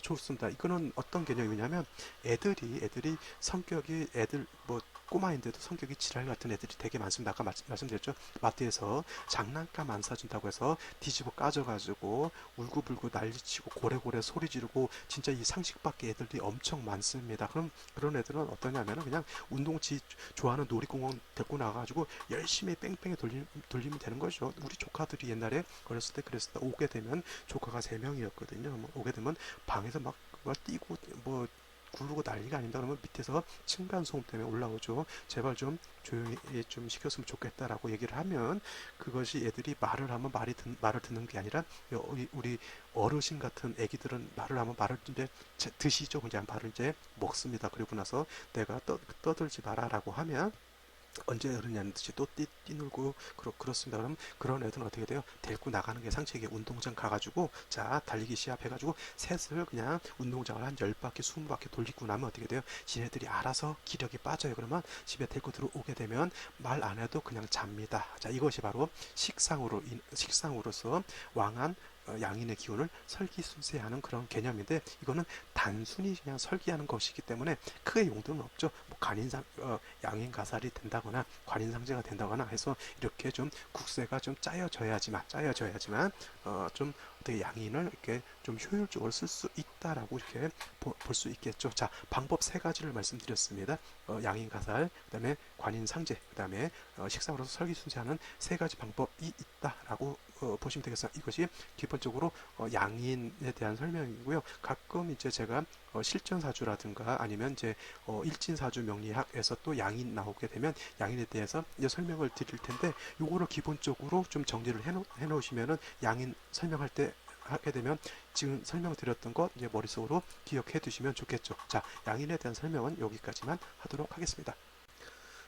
좋습니다. 이거는 어떤 개념이냐면 애들이 성격이 애들 뭐 꼬마인데도 성격이 지랄 같은 애들이 되게 많습니다. 아까 말씀드렸죠. 마트에서 장난감 안 사준다고 해서 뒤집어 까져가지고 울고불고 난리치고 고래고래 소리 지르고 진짜 이 상식 밖의 애들이 엄청 많습니다. 그럼 그런 애들은 어떠냐면은 그냥 운동지 좋아하는 놀이공원 데리고 나가가지고 열심히 뺑뺑이 돌리면 되는 거죠. 우리 조카들이 옛날에 어렸을 때 그랬을 때 오게 되면 조카가 3명이었거든요. 뭐 오게 되면 방에서 막 뛰고 뭐 구르고 난리가 아닙니다. 그러면 밑에서 층간소음 때문에 올라오죠. 제발 좀 조용히 좀 시켰으면 좋겠다라고 얘기를 하면 그것이 애들이 말을 하면 말을 듣는 게 아니라 우리 어르신 같은 애기들은 말을 하면 말을 이제 드시죠. 그냥 말을 이제 먹습니다. 그리고 나서 내가 떠들지 마라라고 하면 언제 그러냐는 듯이 또 뛰놀고 그렇습니다. 그럼 그런 애들은 어떻게 돼요? 데리고 나가는 게 상체에 운동장 가가지고 자 달리기 시합해가지고 셋을 그냥 운동장을 한 10바퀴 20바퀴 돌리고 나면 어떻게 돼요? 지네들이 알아서 기력이 빠져요. 그러면 집에 데리고 들어오게 되면 말 안 해도 그냥 잡니다. 자 이것이 바로 식상으로서 왕한 양인의 기운을 설기순세하는 그런 개념인데 이거는 단순히 그냥 설기하는 것이기 때문에 크게 용도는 없죠. 뭐 양인가살이 된다거나 관인상제가 된다거나 해서 이렇게 좀 국세가 좀 짜여져야지만 좀 어떻게 양인을 이렇게 좀 효율적으로 쓸 수 있다라고 이렇게 볼 수 있겠죠. 자 방법 3가지를 말씀드렸습니다. 양인가살, 그다음에 관인상제, 그다음에 식상으로서 설기순세하는 3가지 방법이 있다라고 보시면 되겠습니다. 이것이 기본적으로 양인에 대한 설명이고요. 가끔 이제 제가 실전사주라든가 아니면 이제 일진사주 명리학에서 또 양인 나오게 되면 양인에 대해서 이제 설명을 드릴 텐데 요거를 기본적으로 좀 정리를 해놓으시면은 양인 설명할 때 하게 되면 지금 설명드렸던 것 이제 머릿속으로 기억해 두시면 좋겠죠. 자, 양인에 대한 설명은 여기까지만 하도록 하겠습니다.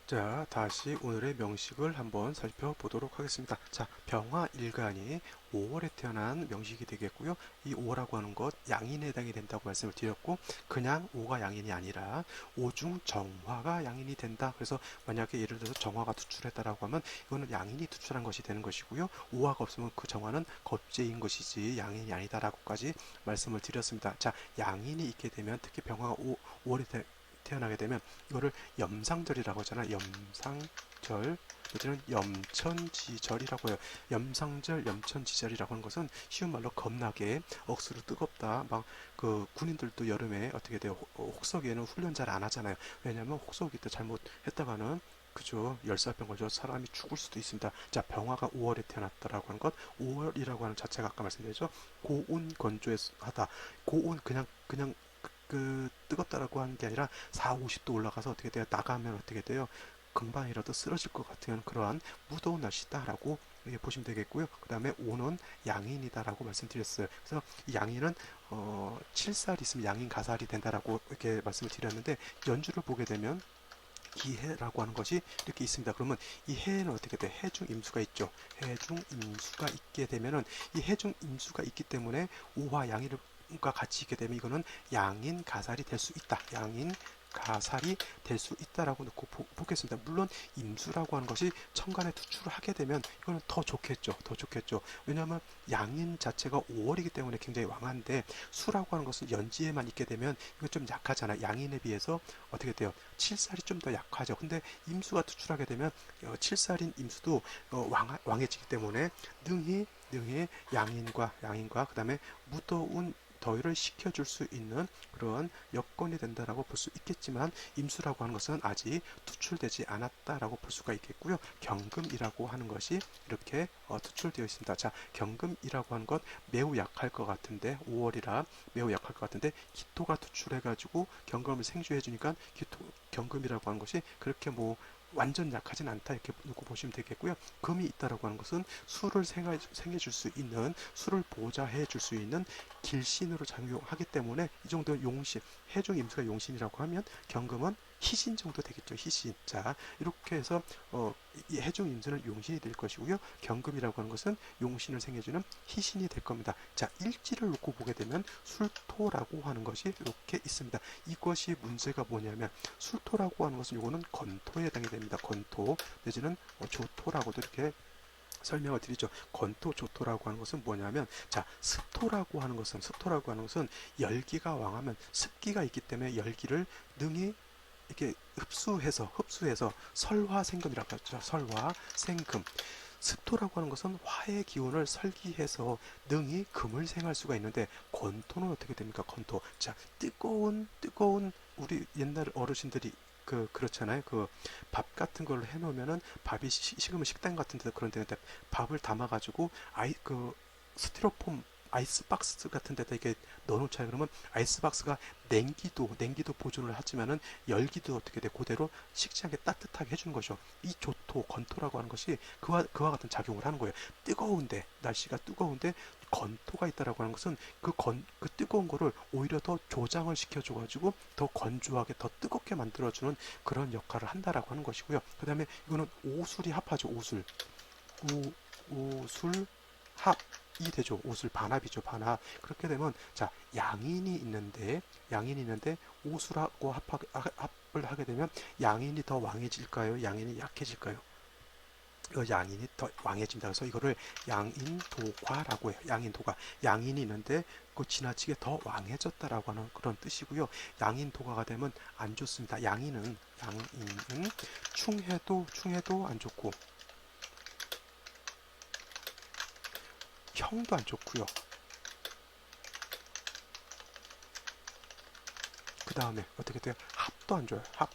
자, 다시 오늘의 명식을 한번 살펴보도록 하겠습니다. 자, 병화일간이 5월에 태어난 명식이 되겠고요. 이 5라고 하는 것 양인에 해당이 된다고 말씀을 드렸고 그냥 5가 양인이 아니라 5 중 정화가 양인이 된다. 그래서 만약에 예를 들어서 정화가 투출했다라고 하면 이거는 양인이 투출한 것이 되는 것이고요. 5화가 없으면 그 정화는 겁재인 것이지 양인이 아니다라고까지 말씀을 드렸습니다. 자, 양인이 있게 되면 특히 병화가 5월에 태어나게 되면 이거를 염상절이라고 하잖아요. 염상절, 이제는 염천지절이라고 해요. 염상절, 염천지절이라고 하는 것은 쉬운 말로 겁나게 억수로 뜨겁다. 막 그 군인들도 여름에 어떻게 돼요? 혹서기에는 훈련 잘 안 하잖아요. 왜냐하면 혹서기 때 잘못했다가는 그죠. 열사병 걸려 사람이 죽을 수도 있습니다. 자, 병화가 5월에 태어났다라고 하는 것, 5월이라고 하는 자체가 아까 말씀드렸죠. 고온 건조하다. 고온 그냥 뜨겁다라고 하는 게 아니라 4, 50도 올라가서 어떻게 돼요? 나가면 어떻게 돼요? 금방이라도 쓰러질 것 같은 그러한 무더운 날씨다라고 보시면 되겠고요. 그 다음에 오는 양인이다라고 말씀드렸어요. 그래서 이 양인은 7살 있으면 양인 가살이 된다라고 이렇게 말씀을 드렸는데 연주를 보게 되면 기해라고 하는 것이 이렇게 있습니다. 그러면 이 해에는 어떻게 돼? 해중 임수가 있죠. 해중 임수가 있게 되면은 이 해중 임수가 있기 때문에 오화 양일과 같이 있게 되면 이거는 양인 가살이 될 수 있다. 양인 가살이 될 수 있다라고 놓고 보겠습니다. 물론 임수라고 하는 것이 천간에 투출을 하게 되면 이거는 더 좋겠죠. 더 좋겠죠. 왜냐하면 양인 자체가 5월이기 때문에 굉장히 왕한데 수라고 하는 것은 연지에만 있게 되면 이건 좀 약하잖아. 양인에 비해서 어떻게 돼요? 7살이 좀 더 약하죠. 근데 임수가 투출하게 되면 7살인 임수도 왕해지기 때문에 능히 양인과 그다음에 무더운 더위를 식혀줄 수 있는 그런 여건이 된다라고 볼 수 있겠지만 임수라고 하는 것은 아직 투출되지 않았다라고 볼 수가 있겠고요. 경금이라고 하는 것이 이렇게 투출되어 있습니다. 자, 경금이라고 하는 것 매우 약할 것 같은데 5월이라 매우 약할 것 같은데 기토가 투출해가지고 경금을 생주해 주니까 경금이라고 하는 것이 그렇게 뭐 완전 약하진 않다 이렇게 놓고 보시면 되겠고요. 금이 있다라고 하는 것은 수를 생해줄 수 있는 수를 보좌해 줄 수 있는 길신으로 작용하기 때문에 이 정도 용신 해중 임수가 용신이라고 하면 경금은 희신 정도 되겠죠. 희신. 자, 이렇게 해서 이 해중 임수는 용신이 될 것이고요. 경금이라고 하는 것은 용신을 생겨주는 희신이 될 겁니다. 자, 일지를 놓고 보게 되면 술토라고 하는 것이 이렇게 있습니다. 이것이 문제가 뭐냐면 술토라고 하는 것은 요거는 건토에 해당이 됩니다. 건토 내지는 조토라고도 이렇게 설명을 드리죠. 건토, 조토라고 하는 것은 뭐냐면, 자, 습토라고 하는 것은 열기가 왕하면 습기가 있기 때문에 열기를 능히 이렇게 흡수해서 설화생금이라고 하죠. 설화, 생금. 습토라고 하는 것은 화의 기운을 설기해서 능히 금을 생할 수가 있는데, 건토는 어떻게 됩니까? 건토. 자, 뜨거운 우리 옛날 어르신들이 그렇잖아요. 그 밥 같은 걸 해놓으면은 밥이 식으면 식당 같은 데도 그런 데는데 밥을 담아가지고 스티로폼 아이스박스 같은 데다 이렇게 넣어놓잖아요. 그러면 아이스박스가 냉기도 보존을 하지만은 열기도 어떻게 돼 그대로 식지 않게 따뜻하게 해주는 거죠. 이 조토 건토라고 하는 것이 그와 같은 작용을 하는 거예요. 날씨가 뜨거운데 건토가 있다라고 하는 것은 그 뜨거운 거를 오히려 더 조장을 시켜줘가지고 더 건조하게 더 뜨겁게 만들어주는 그런 역할을 한다라고 하는 것이고요. 그 다음에 이거는 오술이 합하죠. 오술 합이 되죠. 오술 반합이죠. 반합. 그렇게 되면 자 양인이 있는데 오술하고 합을 하게 되면 양인이 더 왕해질까요? 양인이 약해질까요? 양인이 더 왕해진다. 그래서 이거를 양인도과라고 해요. 양인도과. 양인이 있는데 그 지나치게 더 왕해졌다라고 하는 그런 뜻이고요. 양인도과가 되면 안 좋습니다. 양인은 충해도 안 좋고 형도 안 좋고요. 그 다음에 어떻게 돼요? 합도 안 좋아요. 합.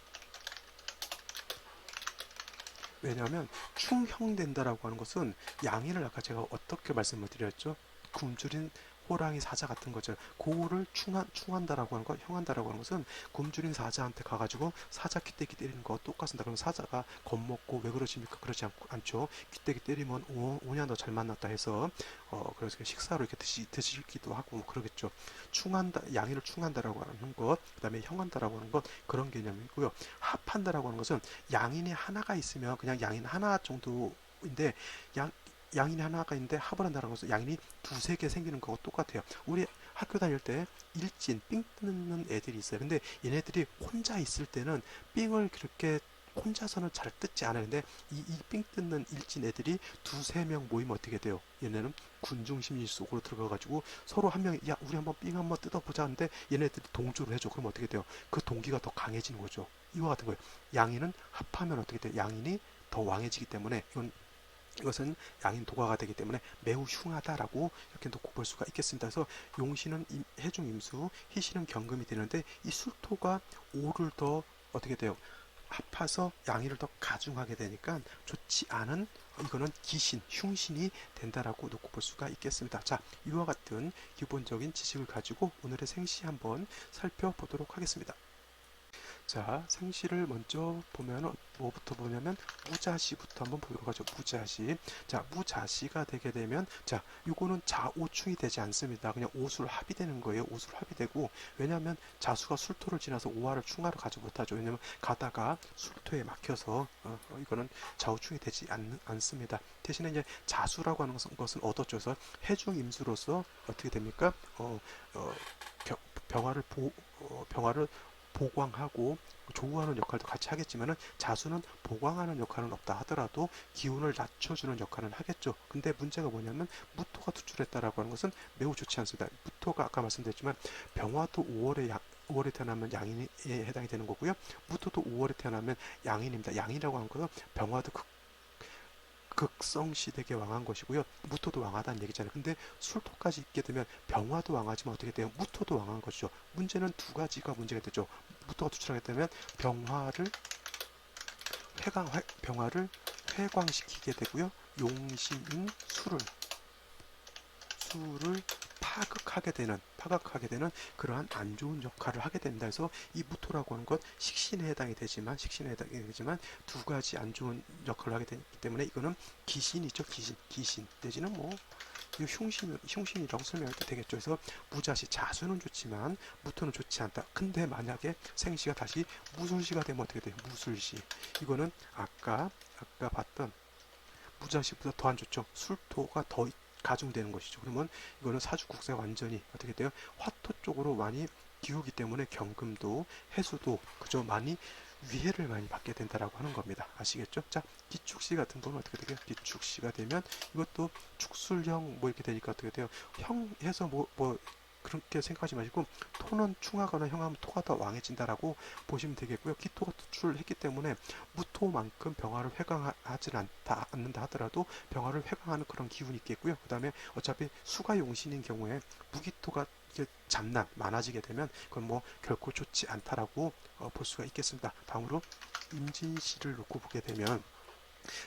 왜냐하면 충형된다라고 하는 것은 양인을 아까 제가 어떻게 말씀을 드렸죠? 굶주린 호랑이 사자 같은 거죠. 그거를 충한다라고 하는 거, 형한다라고 하는 것은 굶주린 사자한테 가가지고 사자 귀때기 때리는 거 똑같습니다. 그럼 사자가 겁먹고 왜 그러십니까? 그러지 않죠. 귀때기 때리면 오냐 너 잘 만났다 해서 그래서 식사로 이렇게 드시기도 하고 뭐 그러겠죠. 양이를 충한다라고 하는 것, 그다음에 형한다라고 하는 것 그런 개념이고요. 합한다라고 하는 것은 양인이 하나가 있으면 그냥 양인 하나 정도인데 양 양인이 하나가 있는데 합을 한다는 것은 양인이 두세 개 생기는 거하고 똑같아요. 우리 학교 다닐 때 일진 삥 뜯는 애들이 있어요. 근데 얘네들이 혼자 있을 때는 삥을 그렇게 혼자서는 잘 뜯지 않았는데 삥 뜯는 일진 애들이 두세 명 모이면 어떻게 돼요? 얘네는 군중심리 속으로 들어가가지고 서로 한 명이 야 우리 한번 삥 한번 뜯어보자 하는데 얘네들이 동조를 해줘. 그럼 어떻게 돼요? 그 동기가 더 강해지는 거죠. 이와 같은 거예요. 양인은 합하면 어떻게 돼요? 양인이 더 왕해지기 때문에 이것은 양인 도가가 되기 때문에 매우 흉하다라고 이렇게 놓고 볼 수가 있겠습니다. 그래서 용신은 해중 임수, 희신은 경금이 되는데 이 술토가 오를 더 어떻게 돼요? 합해서 양인을 더 가중하게 되니까 좋지 않은 이거는 기신, 흉신이 된다라고 놓고 볼 수가 있겠습니다. 자, 이와 같은 기본적인 지식을 가지고 오늘의 생시 한번 살펴보도록 하겠습니다. 자, 생시를 먼저 보면 뭐부터 보냐면 무자시부터 한번 보도록 하죠. 무자시. 자, 무자시가 되게 되면 자, 요거는 자오충이 되지 않습니다. 그냥 오술 합이 되는 거예요. 오술 합이 되고 왜냐하면 자수가 술토를 지나서 오화를 충화를 가지 못하죠. 왜냐면 가다가 술토에 막혀서 이거는 자오충이 되지 않습니다. 대신에 이제 자수라고 하는 것은 얻어줘서 해중 임수로서 어떻게 됩니까? 병화를 보광하고 조우하는 역할도 같이 하겠지만은 자수는 보광하는 역할은 없다 하더라도 기운을 낮춰주는 역할은 하겠죠. 근데 문제가 뭐냐면 무토가 투출했다라고 하는 것은 매우 좋지 않습니다. 무토가 아까 말씀드렸지만 병화도 5월에 태어나면 양인에 해당이 되는 거고요. 무토도 5월에 태어나면 양인입니다. 양이라고 하는 것은 병화도 극성시 되게 왕한 것이고요. 무토도 왕하다는 얘기잖아요. 근데 술토까지 있게 되면 병화도 왕하지만 어떻게 돼요? 무토도 왕한 것이죠. 문제는 두 가지가 문제가 되죠. 무토가 투출하게 되면 병화를 회광시키게 되고요. 용신인 술을 파극하게 되는 그러한 안 좋은 역할을 하게 된다 해서 이 무토라고 하는 것 식신에 해당이 되지만 두 가지 안 좋은 역할을 하게 되기 때문에 이거는 기신이죠. 기신 내지는 뭐 이 흉신이라고 설명할 때 되겠죠. 그래서 무자시 자수는 좋지만 무토는 좋지 않다. 근데 만약에 생시가 다시 무술시가 되면 어떻게 돼요? 무술시. 이거는 아까 봤던 무자시보다 더 안 좋죠. 술토가 더 가중되는 것이죠. 그러면 이거는 사주국세가 완전히 어떻게 돼요? 화토 쪽으로 많이 기우기 때문에 경금도 해수도 그저 많이 위해를 많이 받게 된다라고 하는 겁니다. 아시겠죠? 자, 기축시 같은 경우는 어떻게 되게요? 기축시가 되면 이것도 축술형 뭐 이렇게 되니까 어떻게 돼요? 형 해서 뭐 그렇게 생각하지 마시고 토는 충하거나 형하면 토가 더 왕해진다라고 보시면 되겠고요. 기토가 투출했기 때문에 무토만큼 병화를 회강하지 않는다 하더라도 병화를 회강하는 그런 기운이 있겠고요. 그 다음에 어차피 수가 용신인 경우에 무기토가 이게 잡난 많아지게 되면 그건 뭐 결코 좋지 않다라고 볼 수가 있겠습니다. 다음으로 임진시를 놓고 보게 되면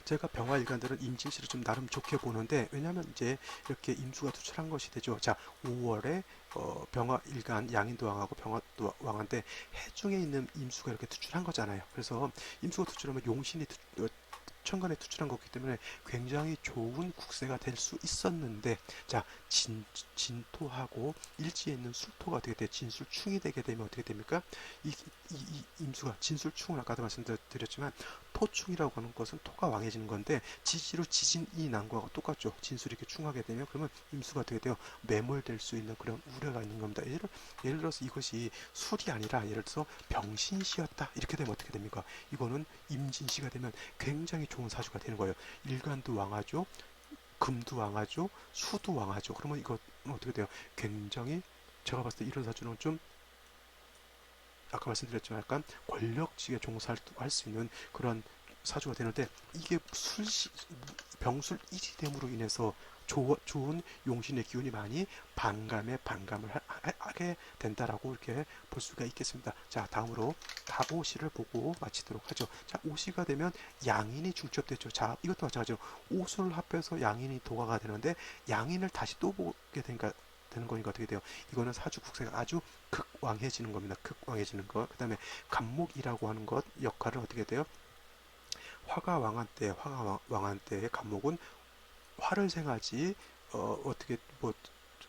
제가 병화 일간들은 임진시를 좀 나름 좋게 보는데 왜냐하면 이제 이렇게 임수가 투출한 것이 되죠. 자, 5월에 병화 일간 양인도 왕하고 병화도 왕한데 해중에 있는 임수가 이렇게 투출한 거잖아요. 그래서 임수가 투출하면 용신이 천간에 투출한 거기 때문에 굉장히 좋은 국세가 될 수 있었는데 자 진토하고 일지에 있는 술토가 어떻게 돼 진술충이 되게 되면 어떻게 됩니까? 이 임수가 진술충은 아까도 말씀드렸지만 토충이라고 하는 것은 토가 왕해지는 건데 지지로 지진이 난 거하고 똑같죠. 진술이 이렇게 충하게 되면 그러면 임수가 어떻게 돼요? 매몰될 수 있는 그런 우려가 있는 겁니다. 예를 들어서 이것이 술이 아니라 예를 들어서 병신시였다 이렇게 되면 어떻게 됩니까? 이거는 임진시가 되면 굉장히 좋은 사주가 되는 거예요. 일간도 왕하죠. 금도 왕하죠. 수도 왕하죠. 그러면 이거 어떻게 돼요? 굉장히 제가 봤을 때 이런 사주는 좀 아까 말씀드렸지만 약간 권력직에 종사할 수 있는 그런 사주가 되는데 이게 병술 일이됨으로 인해서 좋은 용신의 기운이 많이 반감을 하게 된다라고 이렇게 볼 수가 있겠습니다. 자, 다음으로 갑오시를 보고 마치도록 하죠. 자, 오시가 되면 양인이 중첩되죠. 자, 이것도 마찬가지로 오수를 합해서 양인이 도가가 되는데 양인을 다시 또 보게 되는 거니까 어떻게 돼요? 이거는 사주 국세가 아주 극왕해지는 겁니다. 극왕해지는 것. 그 다음에 간목이라고 하는 것 역할을 어떻게 돼요? 화가 왕한 때의 간목은 화를 생하지 어떻게 뭐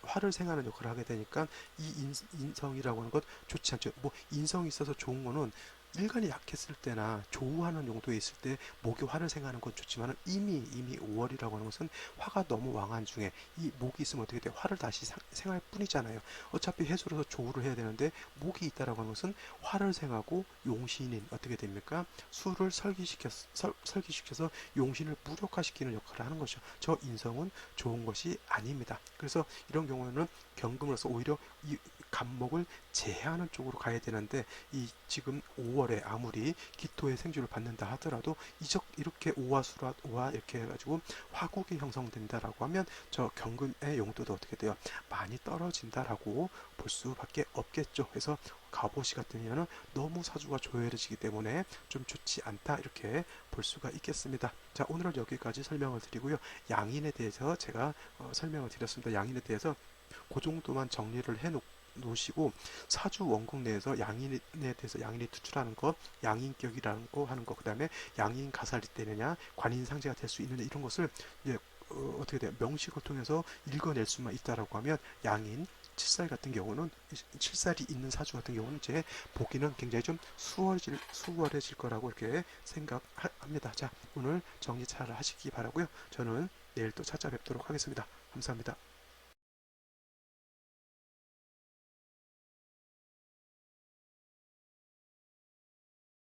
화를 생하는 역할을 하게 되니까 이 인성이라고 하는 것 좋지 않죠. 뭐 인성이 있어서 좋은 거는 일간이 약했을 때나 조우하는 용도에 있을 때 목이 화를 생하는 건 좋지만 이미 5월이라고 하는 것은 화가 너무 왕한 중에 이 목이 있으면 어떻게 돼? 화를 다시 생할 뿐이잖아요. 어차피 해수로서 조우를 해야 되는데 목이 있다라고 하는 것은 화를 생하고 용신인 어떻게 됩니까? 수를 설기시켜서 용신을 무력화시키는 역할을 하는 것이죠. 저 인성은 좋은 것이 아닙니다. 그래서 이런 경우에는 경금으로서 오히려 이 간목을 제한하는 쪽으로 가야 되는데 이 지금 5월에 아무리 기토의 생주를 받는다 하더라도 이렇게 오화 이렇게 해가지고 화국이 형성된다라고 하면 저 경금의 용도도 어떻게 돼요? 많이 떨어진다라고 볼 수밖에 없겠죠. 그래서 갑오시 같은 경우는 너무 사주가 조열해지기 때문에 좀 좋지 않다 이렇게 볼 수가 있겠습니다. 자, 오늘은 여기까지 설명을 드리고요. 양인에 대해서 제가 설명을 드렸습니다. 양인에 대해서 그 정도만 정리를 놓으시고 사주 원국 내에서 양인에 대해서 양인이 투출하는 것, 양인격이라는 거 하는 거, 그 다음에 양인 가살이 되느냐, 관인상제가 될 수 있느냐 이런 것을 이제 어떻게 돼요? 명식을 통해서 읽어낼 수만 있다라고 하면 양인 칠살 같은 경우는 칠살이 있는 사주 같은 경우는 제 보기는 굉장히 좀 수월해질 거라고 이렇게 생각합니다. 자, 오늘 정리 잘 하시기 바라고요. 저는 내일 또 찾아뵙도록 하겠습니다. 감사합니다.